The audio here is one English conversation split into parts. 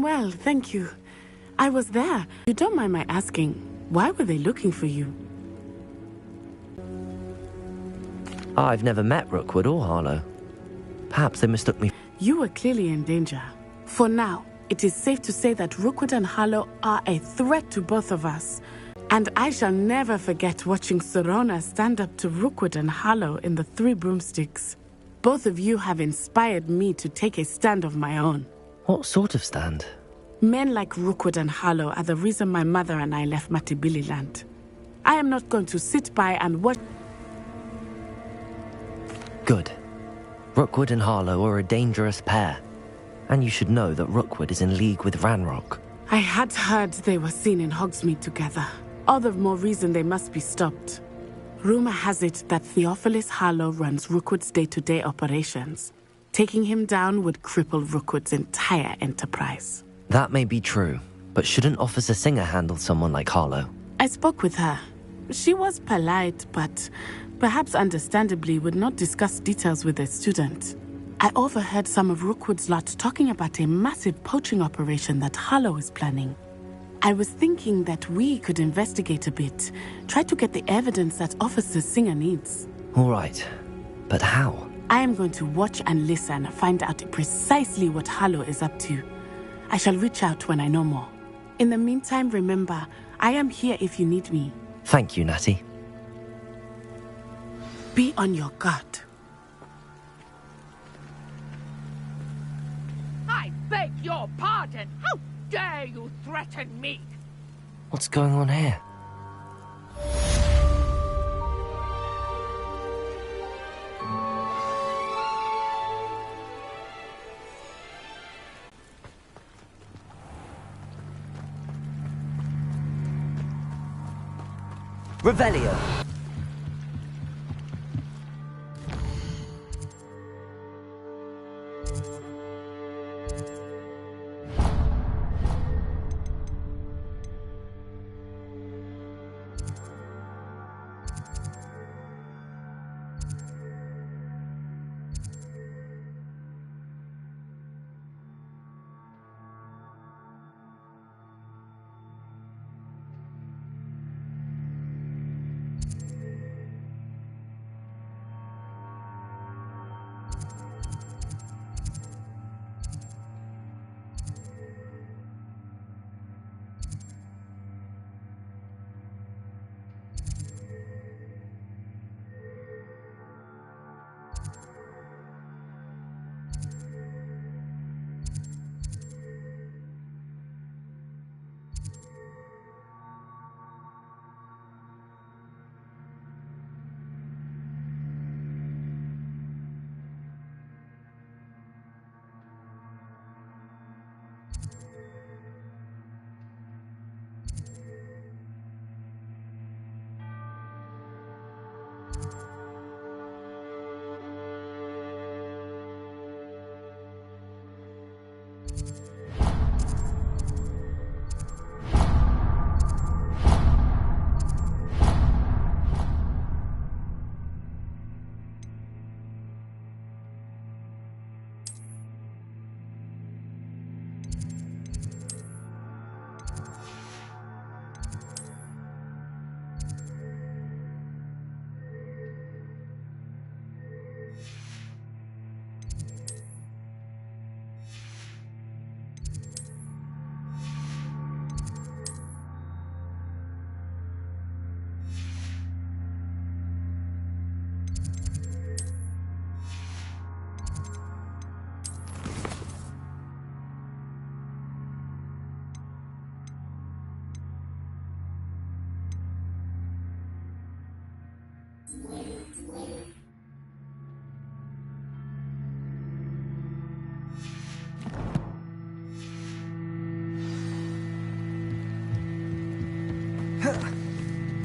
well, thank you. I was there. You don't mind my asking, why were they looking for you? I've never met Rookwood or Harlow. Perhaps they mistook me. You were clearly in danger. For now, it is safe to say that Rookwood and Harlow are a threat to both of us. And I shall never forget watching Serona stand up to Rookwood and Harlow in the Three Broomsticks. Both of you have inspired me to take a stand of my own. What sort of stand? Men like Rookwood and Harlow are the reason my mother and I left Matibili-land. I am not going to sit by and watch. Good. Rookwood and Harlow are a dangerous pair. And you should know that Rookwood is in league with Ranrock. I had heard they were seen in Hogsmeade together. All the more reason they must be stopped. Rumor has it that Theophilus Harlow runs Rookwood's day-to-day operations. Taking him down would cripple Rookwood's entire enterprise. That may be true, but shouldn't Officer Singer handle someone like Harlow? I spoke with her. She was polite, but perhaps understandably would not discuss details with a student. I overheard some of Rookwood's lot talking about a massive poaching operation that Harlow is planning. I was thinking that we could investigate a bit, try to get the evidence that Officer Singer needs. All right, but how? I am going to watch and listen, find out precisely what Harlow is up to. I shall reach out when I know more. In the meantime, remember, I am here if you need me. Thank you, Natty. Be on your guard. I beg your pardon! How dare you threaten me? What's going on here? Revelio.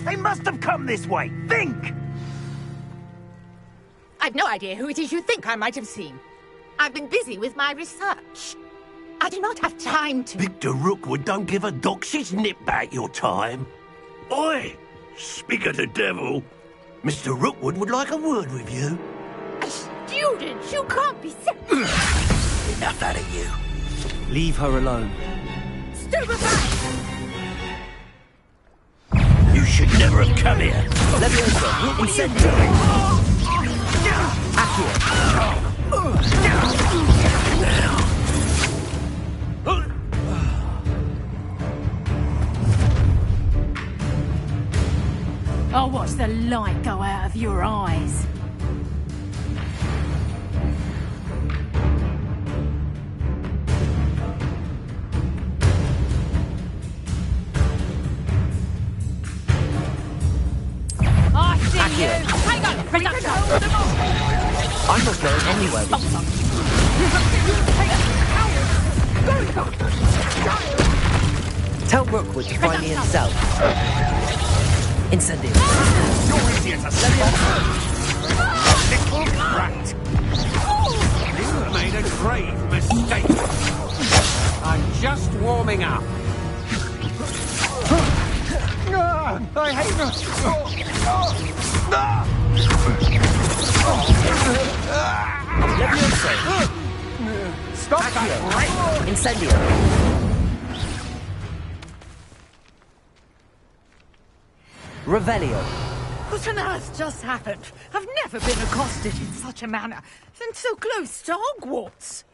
They must have come this way. Think! I've no idea who it is you think I might have seen. I've been busy with my research. I do not have time to... Victor Rookwood don't give a doxy's nip back your time. Oi! Speak of the devil. Mr. Rookwood would like a word with you. A student? You can't be... Enough out of you. Leave her alone. Stupefy! You should never have come here. Leviosa, incendio. I'll watch the light go out of your eyes. I see you! Hang on! Reduction! I'm not going anywhere with you. Tell Rookwood to find me himself. Incendio. You're easy as a little brat. You made a grave mistake. I'm just warming up. I hate her. Leviosa. Stop that! Incendio. Revelio. What on earth just happened? I've never been accosted in such a manner, and so close to Hogwarts.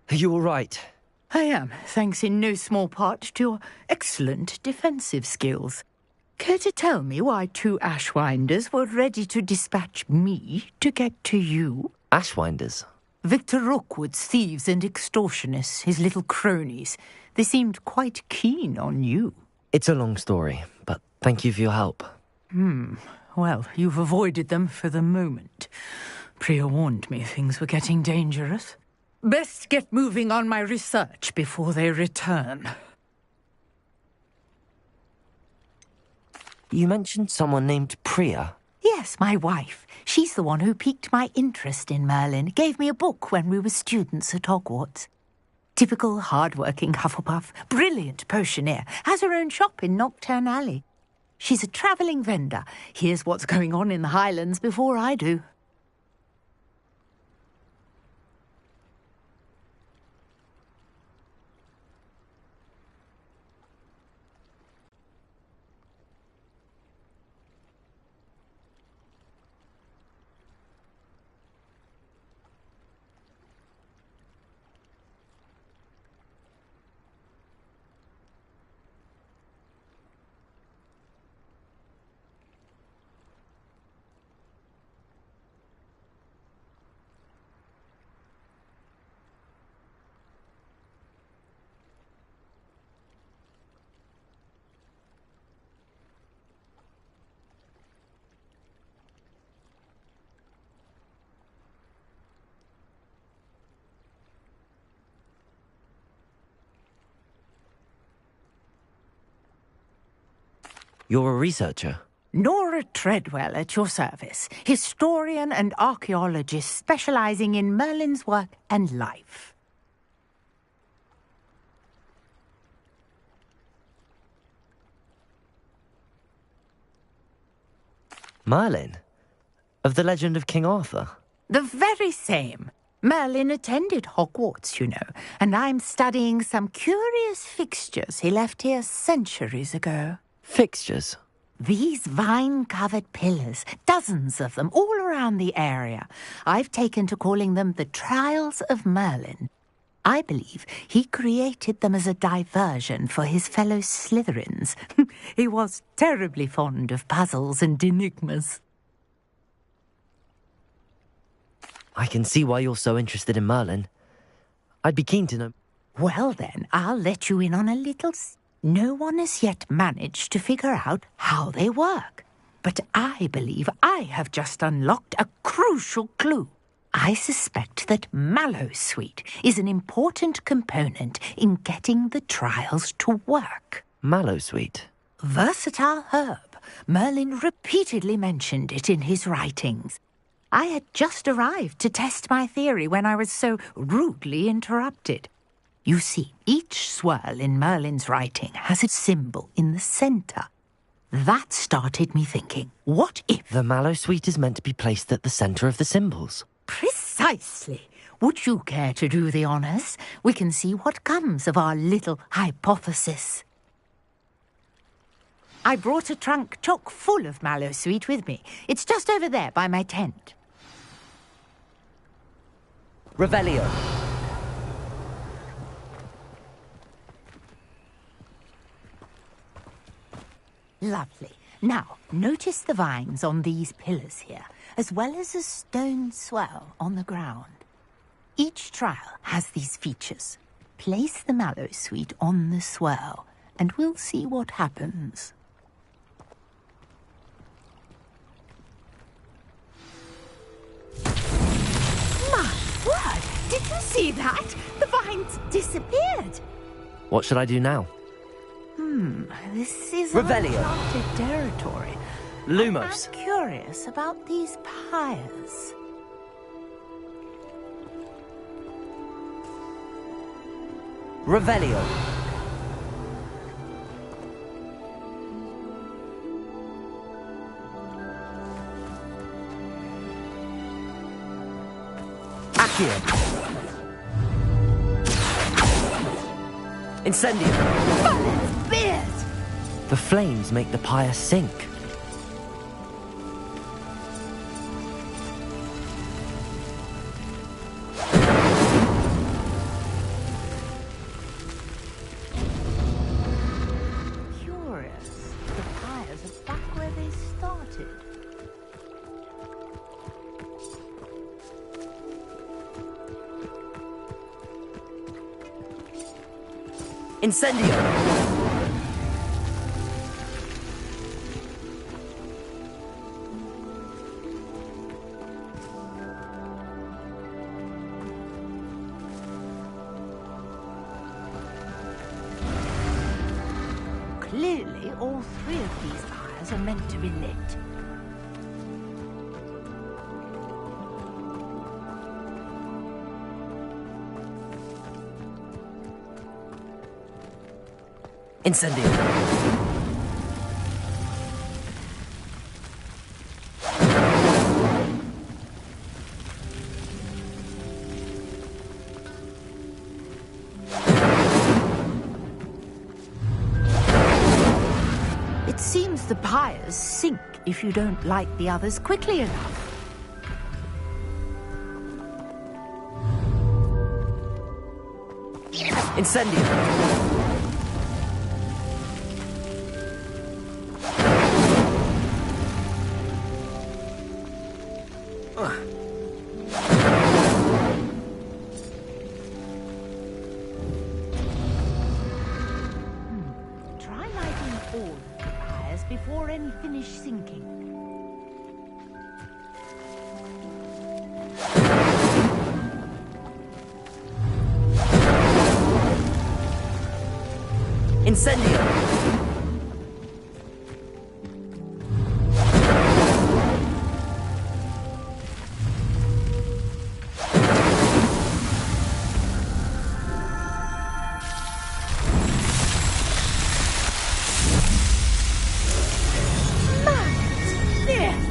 Are you all right? I am, thanks in no small part to your excellent defensive skills. Care to tell me why 2 Ashwinders were ready to dispatch me to get to you? Ashwinders? Victor Rookwood's thieves and extortionists, his little cronies. They seemed quite keen on you. It's a long story, but thank you for your help. Well, you've avoided them for the moment. Priya warned me things were getting dangerous. Best get moving on my research before they return. You mentioned someone named Priya. Yes, my wife. She's the one who piqued my interest in Merlin. Gave me a book when we were students at Hogwarts. Typical hard-working Hufflepuff, brilliant potioneer, has her own shop in Knockturn Alley. She's a travelling vendor. Hears what's going on in the Highlands before I do. You're a researcher? Nora Treadwell at your service, historian and archaeologist specialising in Merlin's work and life. Merlin? Of the legend of King Arthur? The very same. Merlin attended Hogwarts, you know, and I'm studying some curious fixtures he left here centuries ago. Fixtures? These vine-covered pillars, dozens of them, all around the area. I've taken to calling them the Trials of Merlin. I believe he created them as a diversion for his fellow Slytherins. He was terribly fond of puzzles and enigmas. I can see why you're so interested in Merlin. I'd be keen to know. Well then, I'll let you in on a little... No one has yet managed to figure out how they work. But I believe I have just unlocked a crucial clue. I suspect that Mallowsweet is an important component in getting the trials to work. Mallowsweet? Versatile herb. Merlin repeatedly mentioned it in his writings. I had just arrived to test my theory when I was so rudely interrupted. You see, each swirl in Merlin's writing has a symbol in the centre. That started me thinking, what if... The mallow sweet is meant to be placed at the centre of the symbols. Precisely. Would you care to do the honours? We can see what comes of our little hypothesis. I brought a trunk chock full of mallow sweet with me. It's just over there by my tent. Revelio. Lovely. Now, notice the vines on these pillars here, as well as a stone swell on the ground. Each trial has these features. Place the mallow sweet on the swell, and we'll see what happens. My word! Did you see that? The vines disappeared. What should I do now? This is Revelio. uncharted territory. Lumos. I'm curious about these pyres. Revelio. Accio. Incendio. Beard! The flames make the pyre sink. Curious. The pyres are back where they started. Incendio. Clearly, all three of these pyres are meant to be lit. Incendio. It seems the pyres sink if you don't light the others quickly enough. Incendio. Try lighting all of the pyres before any finish sinking. Incendio.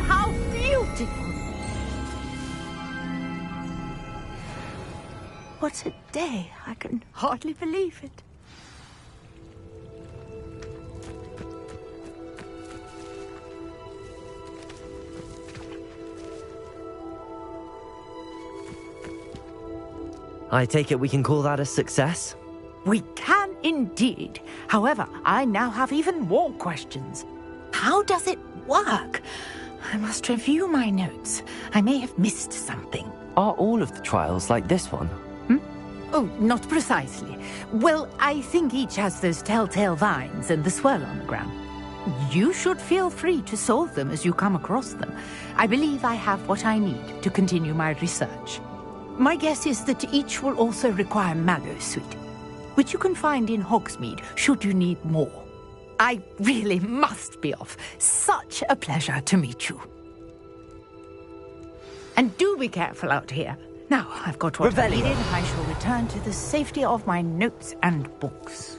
How beautiful! What a day! I can hardly believe it. I take it we can call that a success? We can indeed. However, I now have even more questions. How does it work? I must review my notes. I may have missed something. Are all of the trials like this one? Oh, not precisely. Well, I think each has those telltale vines and the swirl on the ground. You should feel free to solve them as you come across them. I believe I have what I need to continue my research. My guess is that each will also require mallow sweet, which you can find in Hogsmeade should you need more. I really must be off. Such a pleasure to meet you. And do be careful out here. Now, I've got what I Revelio. needed. I shall return to the safety of my notes and books.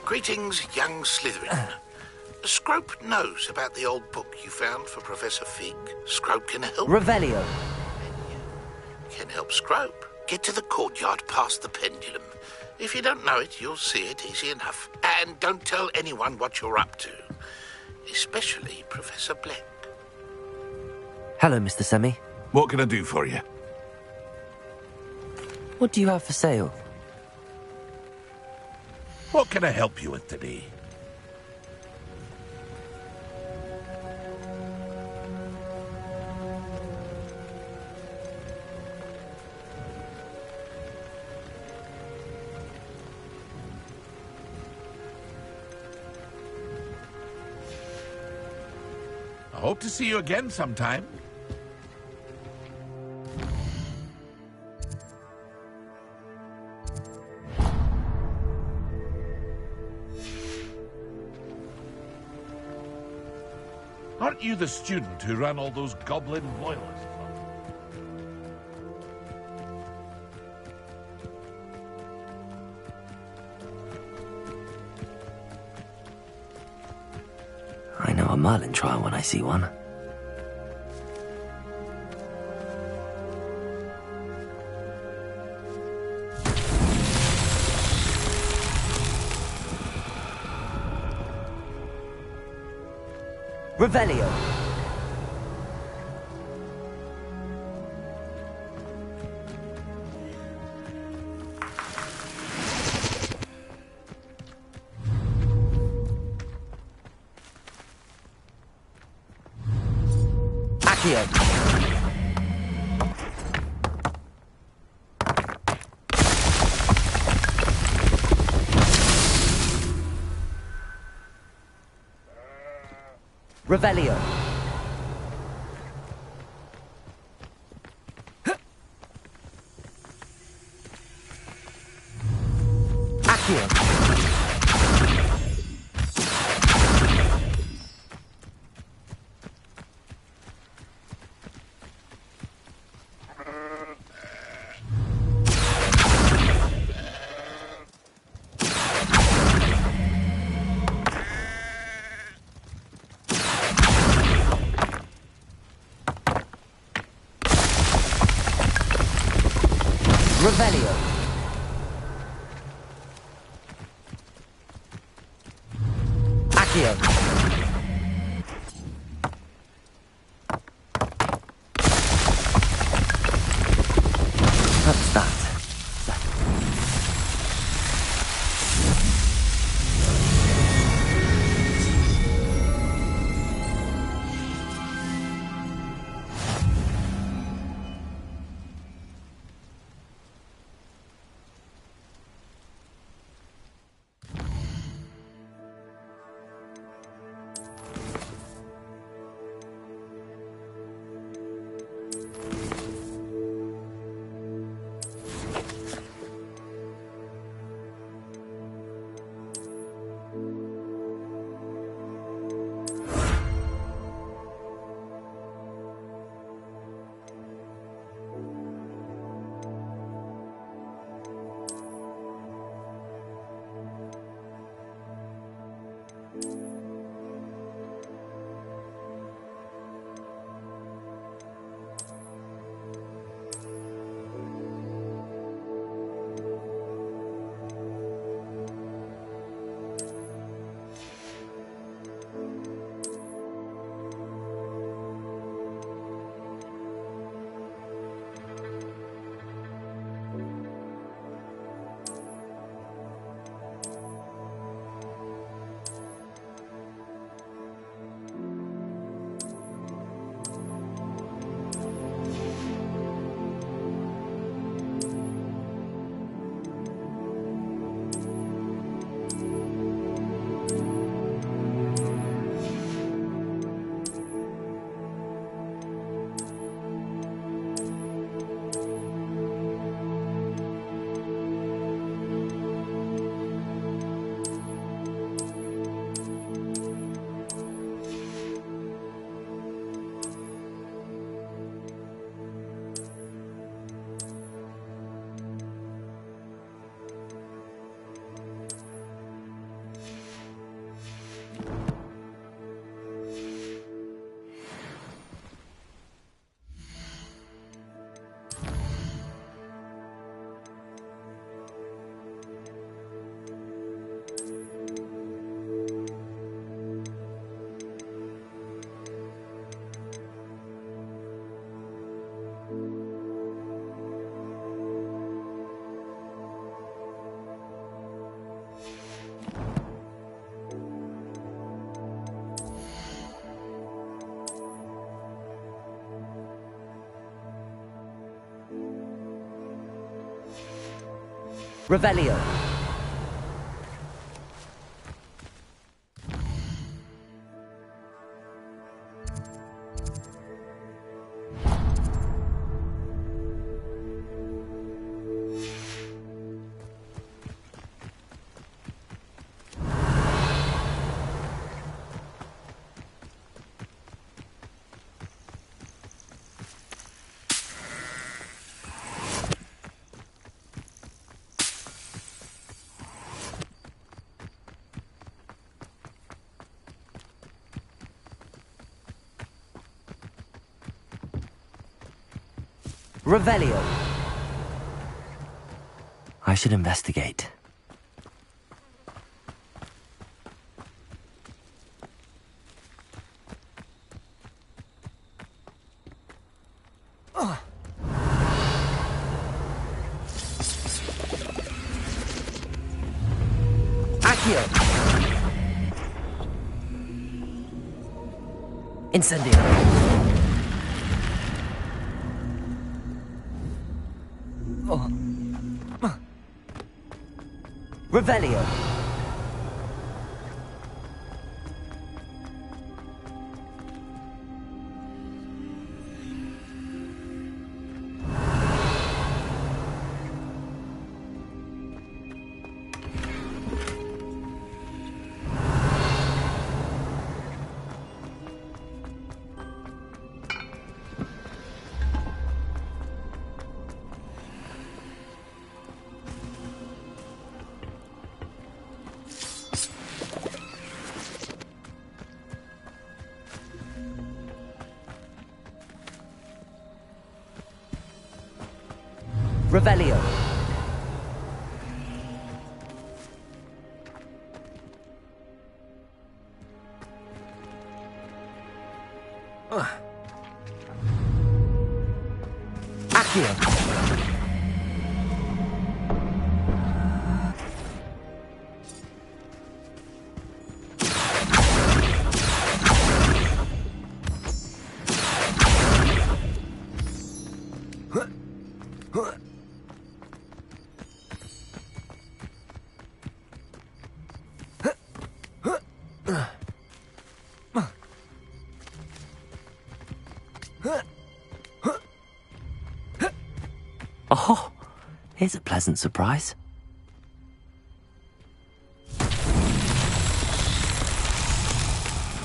Greetings, young Slytherin. Scrope knows about the old book you found for Professor Fig. Scrope can help. Revelio. Can help Scrope. Get to the courtyard past the pendulum. If you don't know it, you'll see it easy enough. And don't tell anyone what you're up to. Especially Professor Black. Hello, Mr. Semi. What can I do for you? What do you have for sale? What can I help you with today? I hope to see you again sometime. Aren't you the student who ran all those goblin loyalists? I know a Merlin trial when I see one. Revelio. Accio. Revelio. Accio. Revelio. Accio. What's that? Revelio. Revelio. I should investigate. Accio. Incendio. Revelio. Revelio. Accio. Oh, here's a pleasant surprise.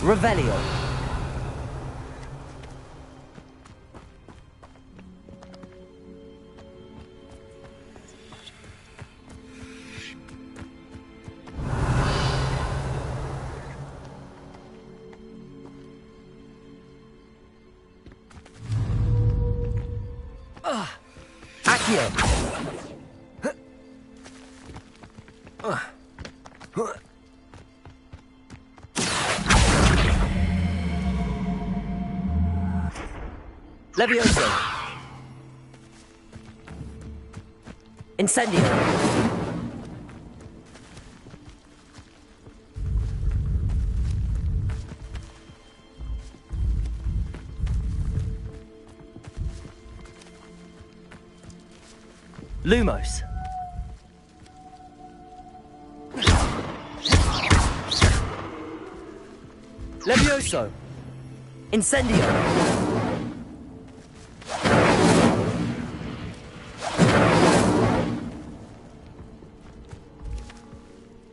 Revelio. Accio. Levioso. Incendio. Lumos. Levioso. Incendio.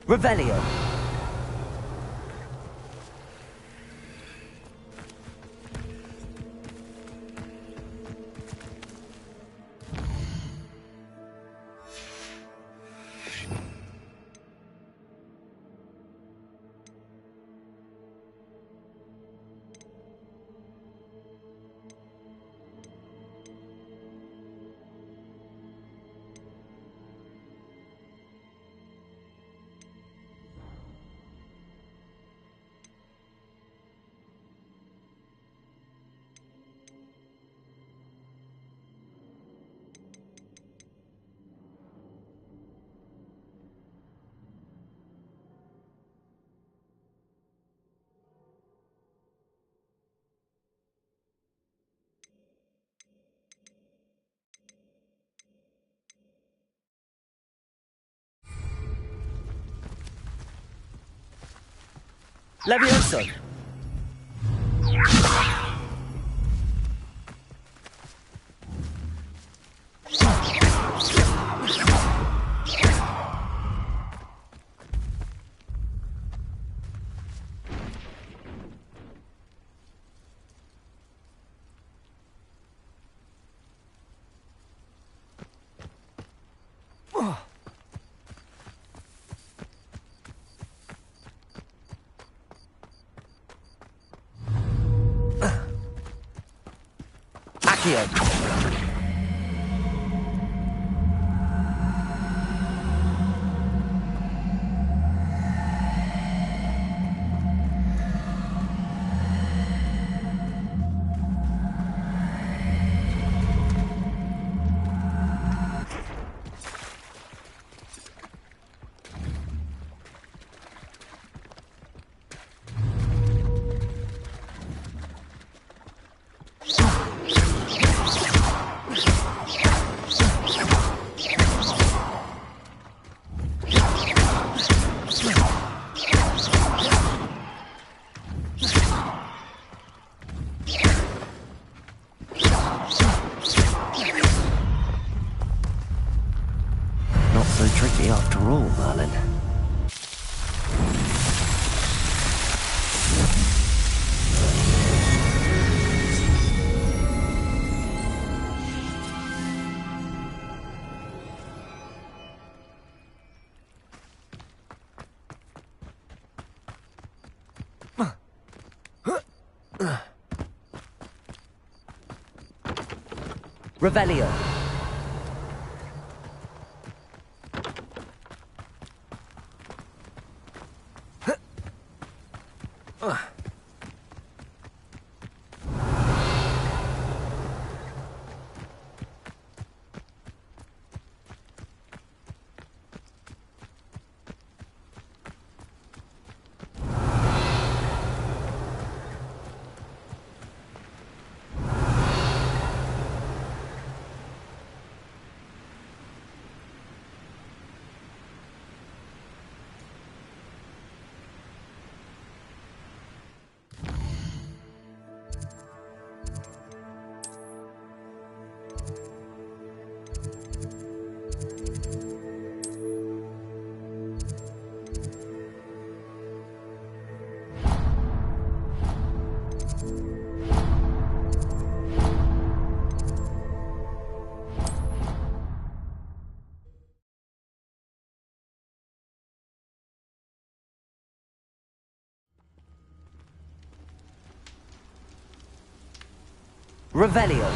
Revelio. Levioso! Accio! Not so tricky after all, Merlin. Revelio. Revelio.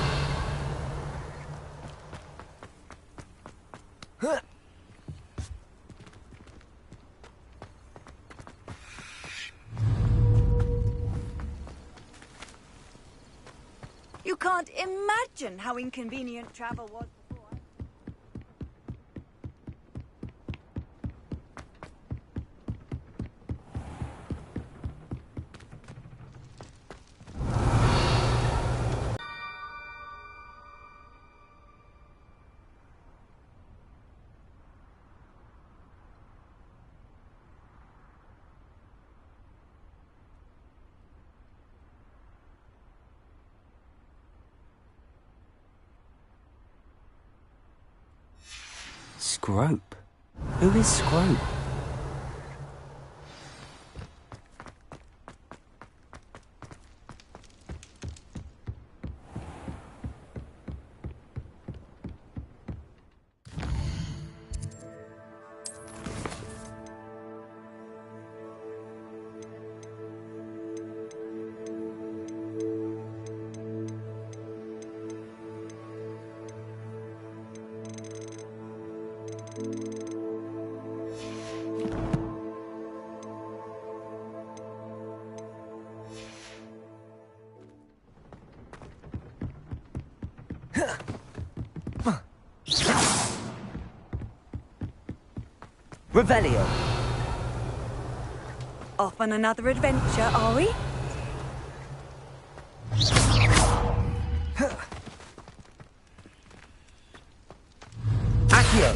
You can't imagine how inconvenient travel was before. Scrope? Who is Scrope? Revelio. Off on another adventure, are we? Accio.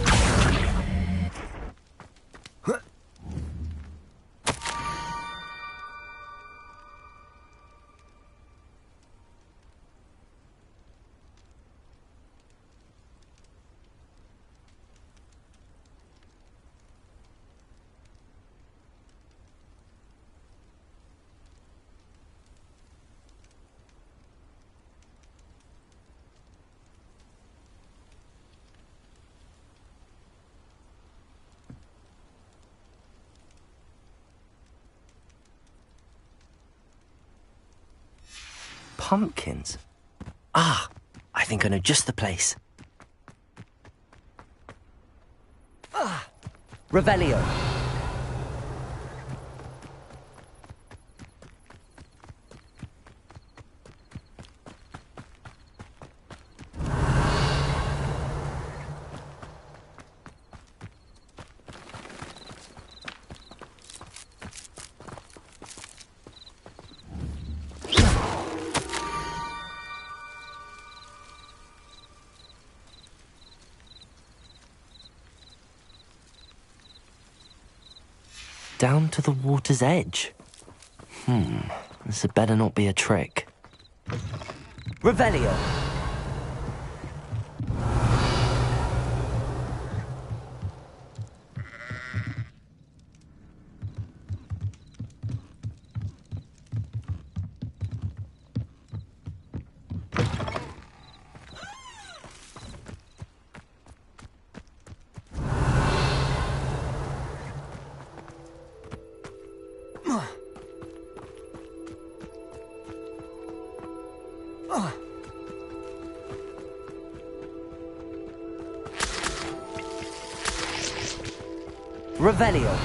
pumpkins. Ah, I think I know just the place. Ah, Revelio. Down to the water's edge. This had better not be a trick. Revelio! Revelio.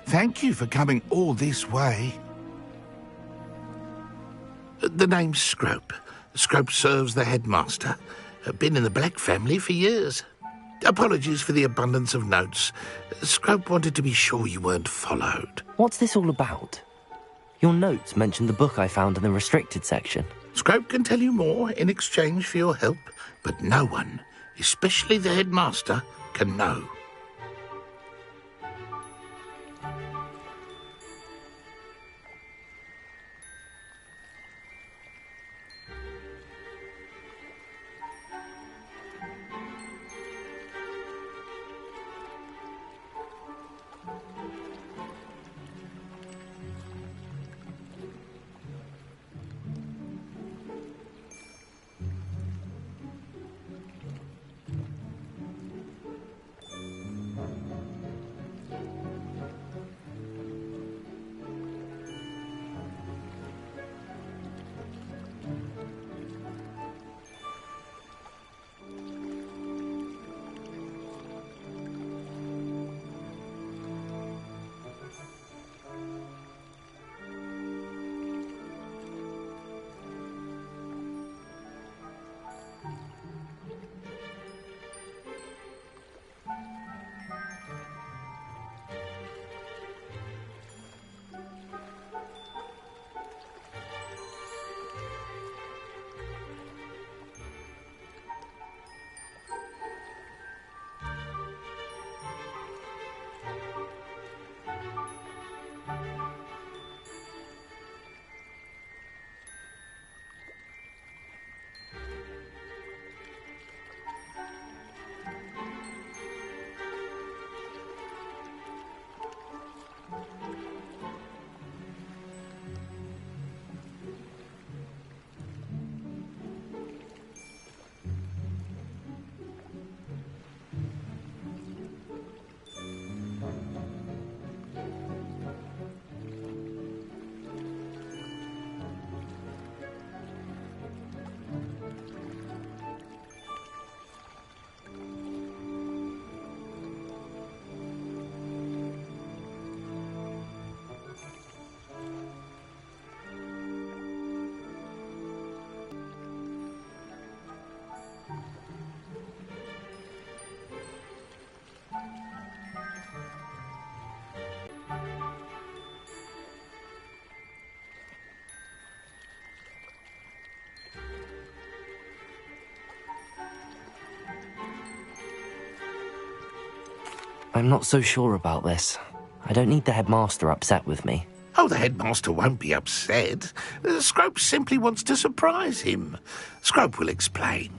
Thank you for coming all this way. The name's Scrope. Scrope serves the headmaster. Been in the Black family for years. Apologies for the abundance of notes. Scrope wanted to be sure you weren't followed. What's this all about? Your notes mentioned the book I found in the restricted section. Scrope can tell you more in exchange for your help, but no one, especially the headmaster, can know. I'm not so sure about this. I don't need the headmaster upset with me. Oh, the headmaster won't be upset. Scrope simply wants to surprise him. Scrope will explain.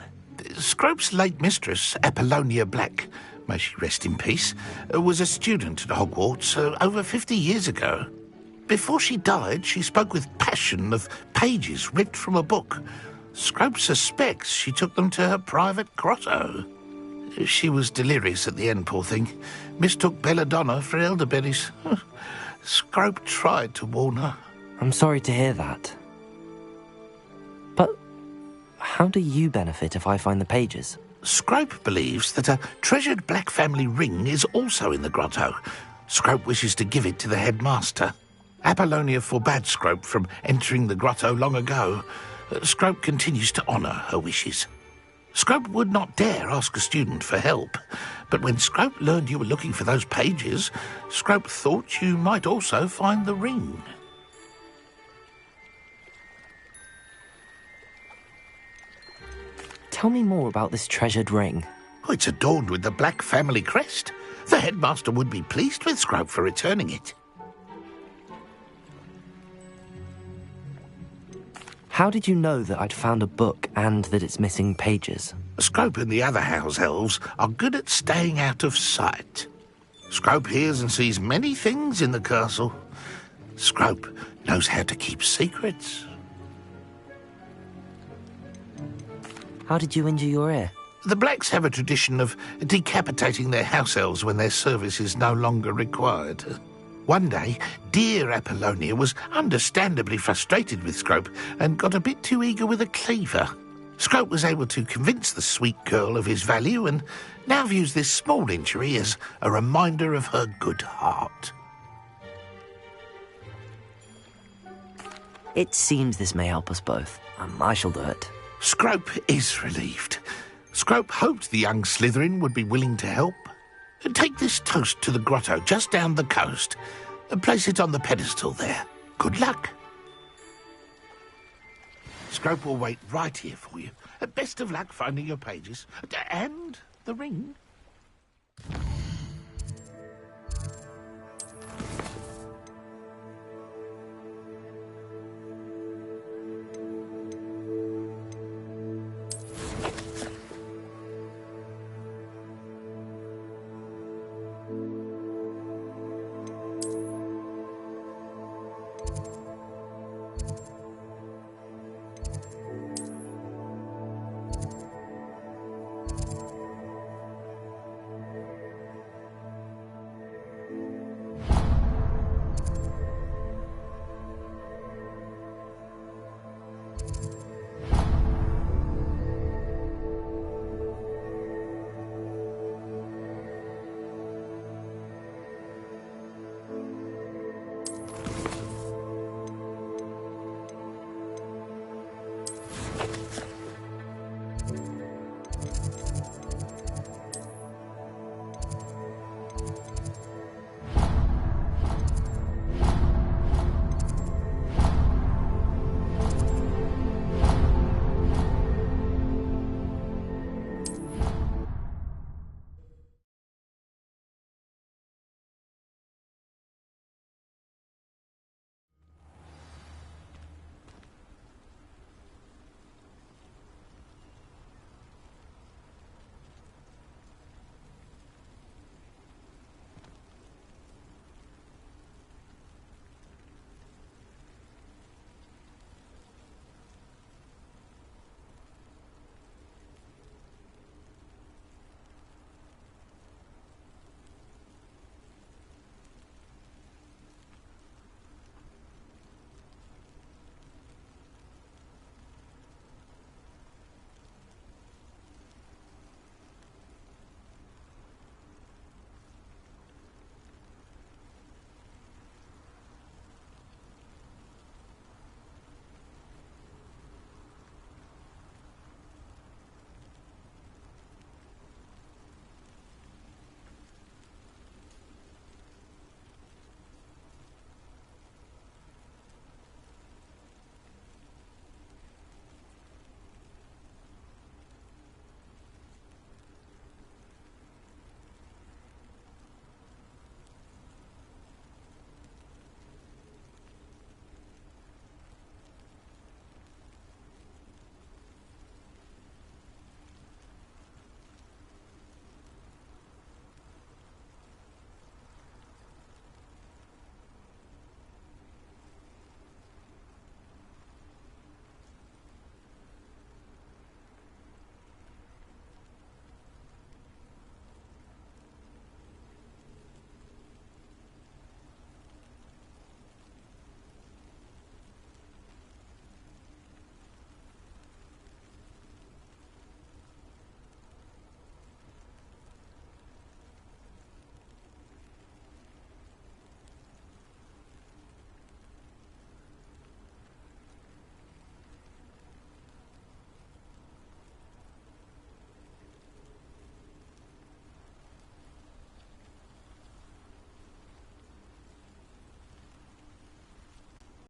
Scrope's late mistress, Apollonia Black, may she rest in peace, was a student at Hogwarts over 50 years ago. Before she died, she spoke with passion of pages ripped from a book. Scrope suspects she took them to her private grotto. She was delirious at the end, poor thing. Mistook belladonna for elderberries. Scrope tried to warn her. I'm sorry to hear that. But how do you benefit if I find the pages? Scrope believes that a treasured black family ring is also in the grotto. Scrope wishes to give it to the headmaster. Apollonia forbade Scrope from entering the grotto long ago. Scrope continues to honour her wishes. Scrope would not dare ask a student for help, but when Scrope learned you were looking for those pages, Scrope thought you might also find the ring. Tell me more about this treasured ring. Oh, it's adorned with the black family crest. The headmaster would be pleased with Scrope for returning it. How did you know that I'd found a book and that it's missing pages? Scrope and the other house elves are good at staying out of sight. Scrope hears and sees many things in the castle. Scrope knows how to keep secrets. How did you injure your ear? The Blacks have a tradition of decapitating their house elves when their service is no longer required. One day, dear Apollonia was understandably frustrated with Scrope and got a bit too eager with a cleaver. Scrope was able to convince the sweet girl of his value and now views this small injury as a reminder of her good heart. It seems this may help us both. I shall do it. Scrope is relieved. Scrope hoped the young Slytherin would be willing to help. Take this toast to the grotto just down the coast and place it on the pedestal there. Good luck. Scrope will wait right here for you. Best of luck finding your pages. And the ring.